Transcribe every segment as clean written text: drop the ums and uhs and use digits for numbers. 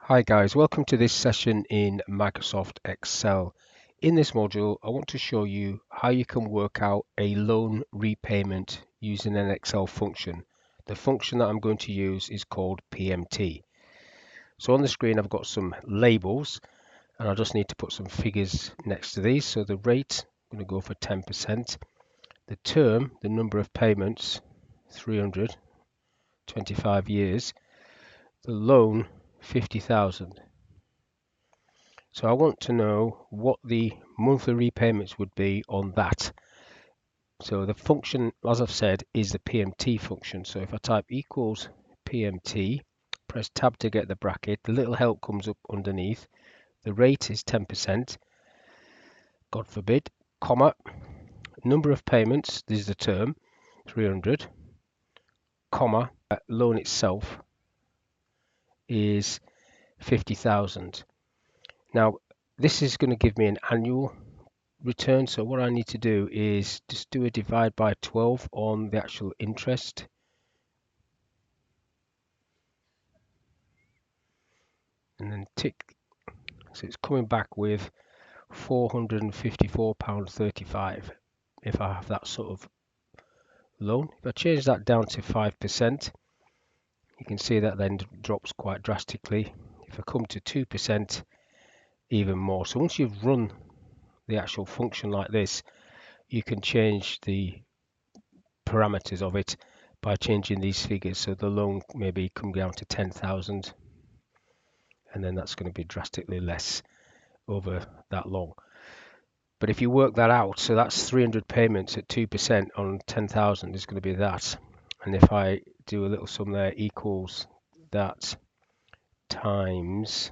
Hi guys, welcome to this session in Microsoft Excel. In this module, I want to show you how you can work out a loan repayment using an Excel function. The function that I'm going to use is called PMT. So on the screen, I've got some labels and I just need to put some figures next to these. So the rate, I'm going to go for 10%. The term, the number of payments, 300, 25 years. The loan, 50,000. So I want to know what the monthly repayments would be on that. So the function, as I've said, is the PMT function. So if I type equals PMT, press tab to get the bracket, the little help comes up underneath. The rate is 10%, God forbid, comma, number of payments, this is the term, 300, comma, loan itself is 50,000. Now, this is going to give me an annual return. So what I need to do is just do a divide by 12 on the actual interest. And then tick. So it's coming back with £454.35 if I have that sort of loan. If I change that down to 5%, you can see that then drops quite drastically. If I come to 2%, even more. So once you've run the actual function like this, you can change the parameters of it by changing these figures. So the loan maybe come down to 10,000, and then that's going to be drastically less over that long. But if you work that out, so that's 300 payments at 2% on 10,000 is going to be that. And if I do a little sum there, equals that times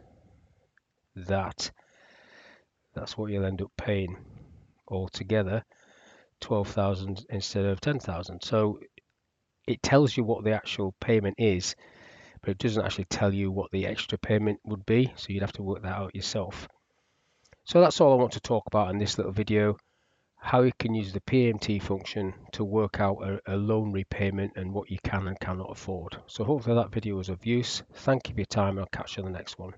that, that's what you'll end up paying altogether, 12,000 instead of 10,000. So it tells you what the actual payment is, but it doesn't actually tell you what the extra payment would be. So you'd have to work that out yourself. So that's all I want to talk about in this little video, how you can use the PMT function to work out a loan repayment and what you can and cannot afford. So hopefully that video was of use. Thank you for your time, and I'll catch you on the next one.